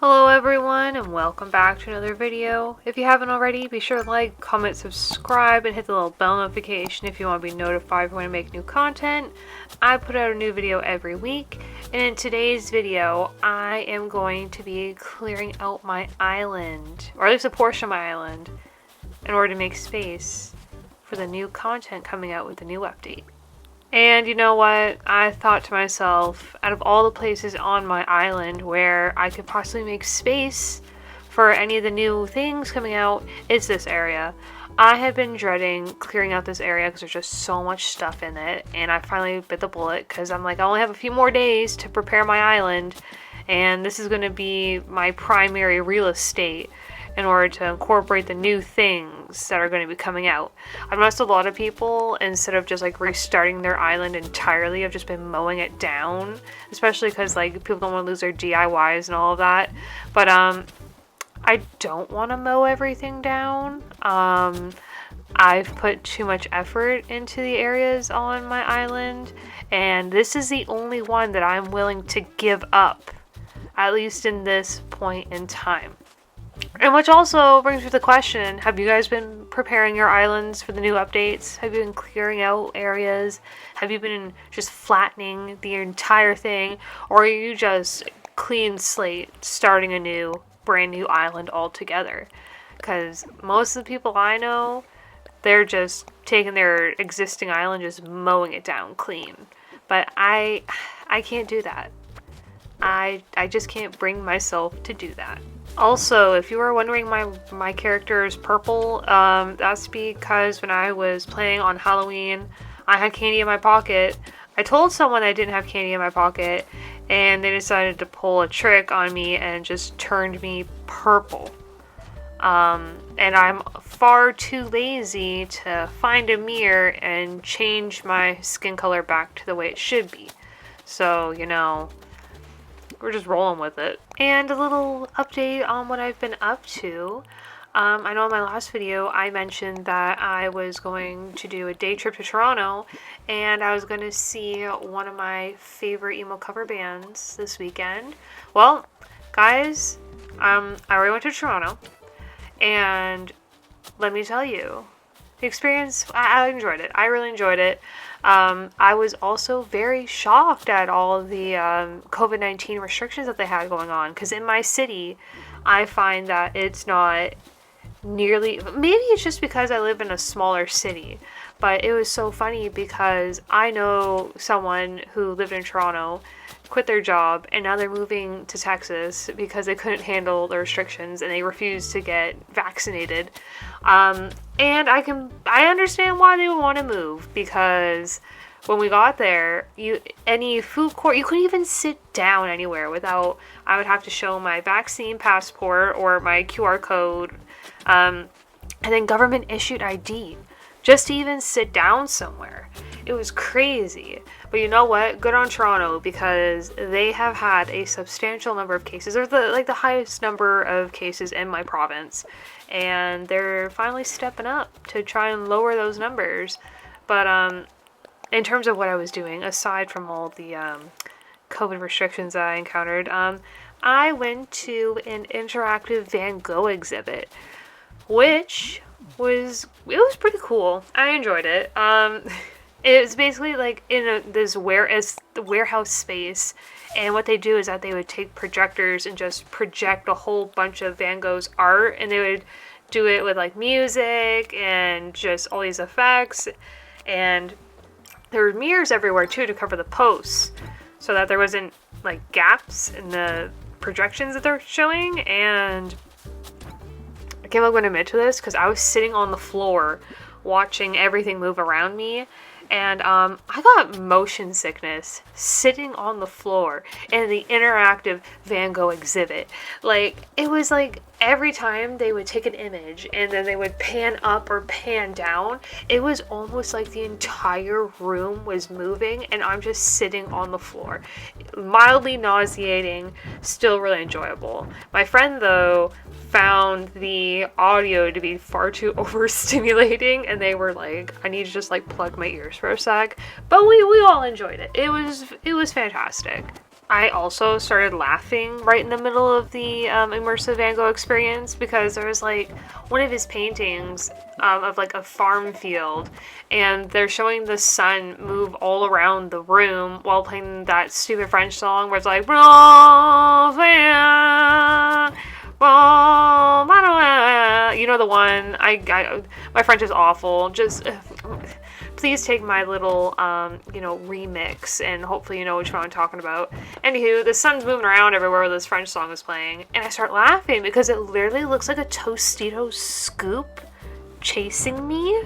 Hello everyone and welcome back to another video. If you haven't already, be sure to like, comment, subscribe, and hit the little bell notification if you want to be notified when I make new content. I put out a new video every week, and in today's video I am going to be clearing out my island, or at least a portion of my island, in order to make space for the new content coming out with the new update. And you know what? I thought to myself, out of all the places on my island where I could possibly make space for any of the new things coming out, it's this area. I have been dreading clearing out this area because there's just so much stuff in it, and I finally bit the bullet because I'm like, I only have a few more days to prepare my island, and this is going to be my primary real estate in order to incorporate the new things that are going to be coming out. I've noticed a lot of people, instead of just like restarting their island entirely, have just been mowing it down, especially because like people don't want to lose their DIYs and all of that. But I don't want to mow everything down. I've put too much effort into the areas on my island, and this is the only one that I'm willing to give up, at least in this point in time. And which also brings me to the question, have you guys been preparing your islands for the new updates? Have you been clearing out areas? Have you been just flattening the entire thing? Or are you just clean slate, starting a brand new island altogether? Because most of the people I know, they're just taking their existing island, just mowing it down clean. But I can't do that. I just can't bring myself to do that. Also, if you were wondering my character is purple, that's because when I was playing on Halloween, I had candy in my pocket. I told someone I didn't have candy in my pocket, and they decided to pull a trick on me and just turned me purple. And I'm far too lazy to find a mirror and change my skin color back to the way it should be. So, you know, we're just rolling with it. And a little update on what I've been up to. I know in my last video I mentioned that I was going to do a day trip to Toronto, and I was going to see one of my favorite emo cover bands this weekend. Well, guys, I already went to Toronto, and let me tell you, the experience, I enjoyed it. I really enjoyed it. I was also very shocked at all of the COVID-19 restrictions that they had going on, because in my city, I find that it's not nearly, maybe it's just because I live in a smaller city, but it was so funny because I know someone who lived in Toronto, quit their job, and now they're moving to Texas because they couldn't handle the restrictions and they refused to get vaccinated. And I understand why they would want to move, because when we got there, any food court, you couldn't even sit down anywhere without, I would have to show my vaccine passport or my QR code, and then government issued ID just to even sit down somewhere. It was crazy. But you know what? Good on Toronto, because they have had a substantial number of cases, or the highest number of cases in my province, and they're finally stepping up to try and lower those numbers. But in terms of what I was doing, aside from all the COVID restrictions I encountered, I went to an interactive Van Gogh exhibit, which was pretty cool. I enjoyed it. It was basically like in this warehouse space, and what they do is that they would take projectors and just project a whole bunch of Van Gogh's art, and they would do it with like music and just all these effects, and there were mirrors everywhere too to cover the posts so that there wasn't like gaps in the projections that they're showing. And I can't believe I'm going to admit to this, because I was sitting on the floor watching everything move around me, and I got motion sickness sitting on the floor in the interactive Van Gogh exhibit. Like, it was like every time they would take an image and then they would pan up or pan down, it was almost like the entire room was moving and I'm just sitting on the floor. Mildly nauseating, still really enjoyable. My friend, though, found the audio to be far too overstimulating, and they were like, I need to just like plug my ears for a sec. But we all enjoyed it. It was fantastic. I also started laughing right in the middle of the immersive Van Gogh experience because there was like one of his paintings of like a farm field, and they're showing the sun move all around the room while playing that stupid French song where it's like, you know the one. My French is awful. Just please take my little remix, and hopefully you know which one I'm talking about. Anywho, the sun's moving around everywhere where this French song is playing, and I start laughing because it literally looks like a Tostito scoop chasing me,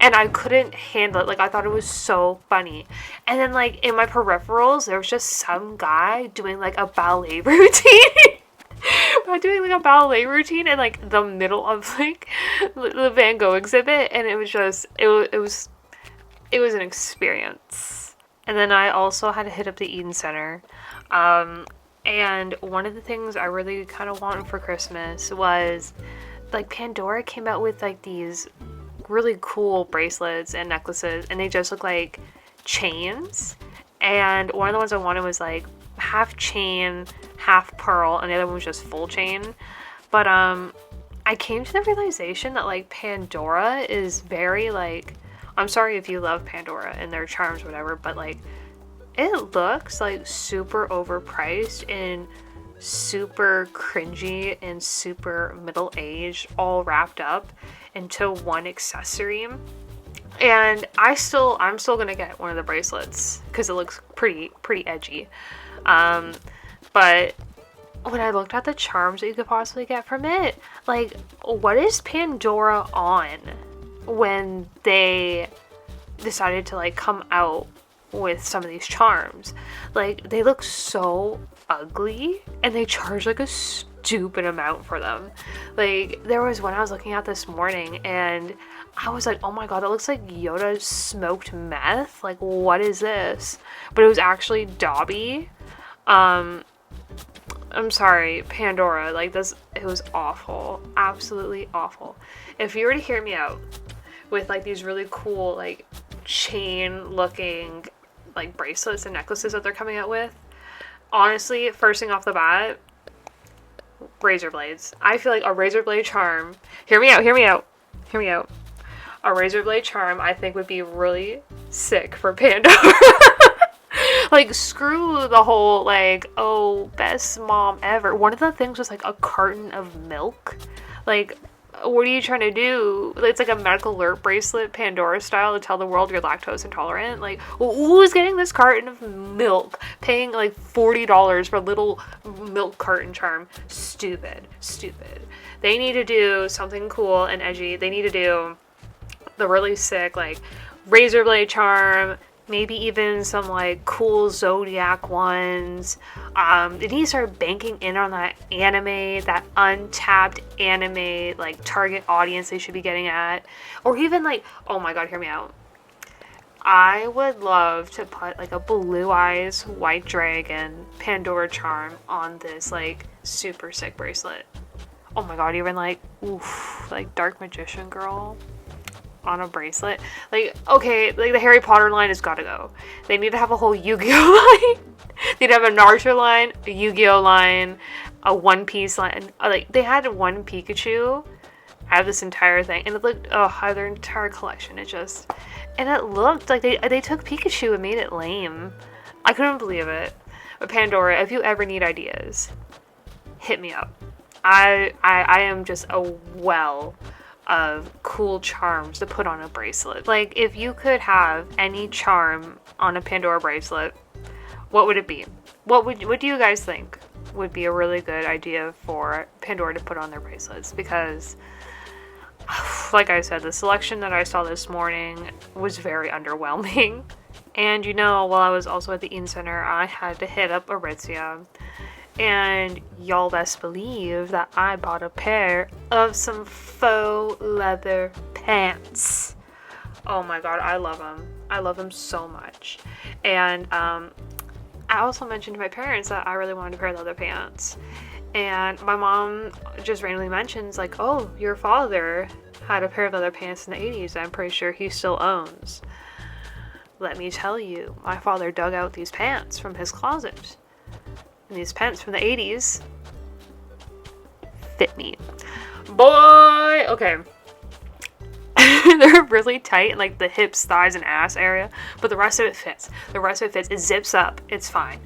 and I couldn't handle it. Like, I thought it was so funny. And then, like, in my peripherals, there was just some guy doing like a ballet routine. Doing like a ballet routine in like the middle of like the Van Gogh exhibit, and it was just it was an experience. And then I also had to hit up the Eden Center. And one of the things I really kind of wanted for Christmas was like Pandora came out with like these really cool bracelets and necklaces, and they just look like chains. And one of the ones I wanted was like half chain, half pearl, and the other one was just full chain. But I came to the realization that like Pandora is very like, I'm sorry if you love Pandora and their charms, whatever, but like it looks like super overpriced and super cringy and super middle-aged, all wrapped up into one accessory. And I'm still gonna get one of the bracelets because it looks pretty edgy. But when I looked at the charms that you could possibly get from it, like, what is Pandora on when they decided to like come out with some of these charms? Like, they look so ugly, and they charge like a stupid amount for them. Like, there was one I was looking at this morning, and I was like, oh my god, it looks like Yoda smoked meth. Like, what is this? But it was actually Dobby. I'm sorry, Pandora, like this, it was awful. Absolutely awful. If you were to hear me out with like these really cool, like chain looking like bracelets and necklaces that they're coming out with, honestly, first thing off the bat, razor blades. I feel like a razor blade charm, hear me out. A razor blade charm I think would be really sick for Pandora. Like, screw the whole, like, oh, best mom ever. One of the things was, like, a carton of milk. Like, what are you trying to do? It's like a medical alert bracelet, Pandora style, to tell the world you're lactose intolerant. Like, who's getting this carton of milk? Paying, like, $40 for a little milk carton charm. Stupid. They need to do something cool and edgy. They need to do the really sick, like, razor blade charm. Maybe even some like cool Zodiac ones. They need to start banking in on that anime, that untapped anime like target audience they should be getting at. Or even like, oh my god, hear me out. I would love to put like a Blue Eyes White Dragon Pandora charm on this like super sick bracelet. Oh my god, even like, oof, like Dark Magician Girl on a bracelet. Like, okay, like the Harry Potter line has got to go. They need to have a whole Yu-Gi-Oh line. They need to have a Naruto line, a Yu-Gi-Oh line, a One Piece line. Like, they had one Pikachu out of this entire thing, and it looked, out of their entire collection. It looked like they took Pikachu and made it lame. I couldn't believe it. But Pandora, if you ever need ideas, hit me up. I am just a well of cool charms to put on a bracelet. Like, if you could have any charm on a Pandora bracelet, what would it be? What do you guys think would be a really good idea for Pandora to put on their bracelets? Because, like I said, the selection that I saw this morning was very underwhelming. And you know, while I was also at the Eden Center, I had to hit up Aritzia. And y'all best believe that I bought a pair of some faux leather pants. Oh my god, I love them. I love them so much. And I also mentioned to my parents that I really wanted a pair of leather pants. And my mom just randomly mentions, like, oh, your father had a pair of leather pants in the 80s. I'm pretty sure he still owns. Let me tell you, my father dug out these pants from his closet. and these pants from the 80s fit me. Boy, okay. They're really tight in like the hips, thighs, and ass area, but the rest of it fits. The rest of it fits. It zips up. It's fine.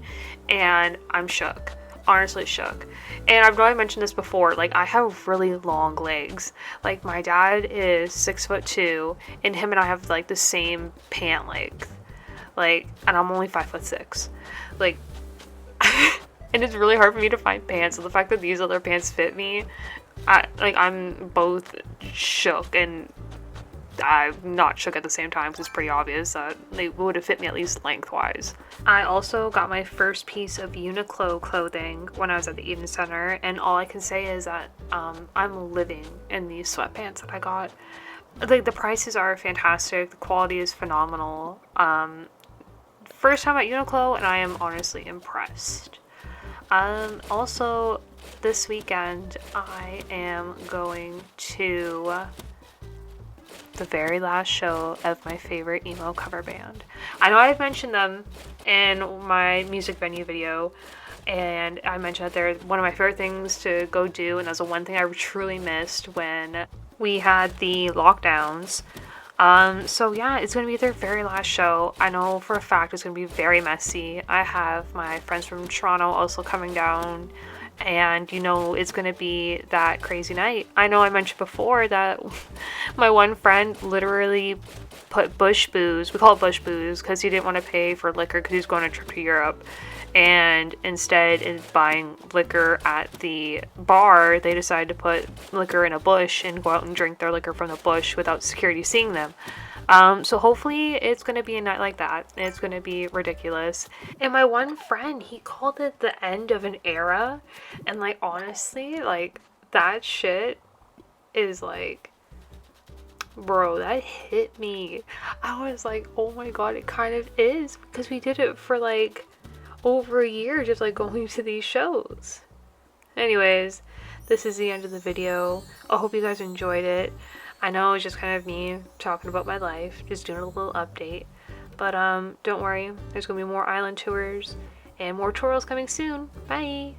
And I'm shook. Honestly shook. And I've probably mentioned this before, like I have really long legs. Like my dad is 6'2", and him and I have like the same pant length. Like, and I'm only 5'6". Like, and it's really hard for me to find pants. So the fact that these other pants fit me, I'm both shook and I'm not shook at the same time, because it's pretty obvious that they would have fit me at least lengthwise. I also got my first piece of Uniqlo clothing when I was at the Eden Center, and all I can say is that I'm living in these sweatpants that I got. Like, the prices are fantastic, the quality is phenomenal. First time at Uniqlo, and I am honestly impressed. Also, this weekend I am going to the very last show of my favorite emo cover band. I know I've mentioned them in my music venue video, and I mentioned that they're one of my favorite things to go do, and that's the one thing I truly missed when we had the lockdowns. So yeah, it's going to be their very last show. I know for a fact it's going to be very messy. I have my friends from Toronto also coming down, and you know it's going to be that crazy night. I know I mentioned before that my one friend literally put Bush Booze, we call it Bush Booze because he didn't want to pay for liquor because he's going on a trip to Europe, and instead of buying liquor at the bar, they decided to put liquor in a bush and go out and drink their liquor from the bush without security seeing them. So hopefully it's going to be a night like that. It's going to be ridiculous. And my one friend, he called it the end of an era. And like, honestly, like that shit is like, bro, that hit me. I was like, oh my God, it kind of is, because we did it for like over a year, just like going to these shows. Anyways, this is the end of the video. I hope you guys enjoyed it. I know it's just kind of me talking about my life, just doing a little update. But don't worry, there's gonna be more island tours and more tutorials coming soon. Bye!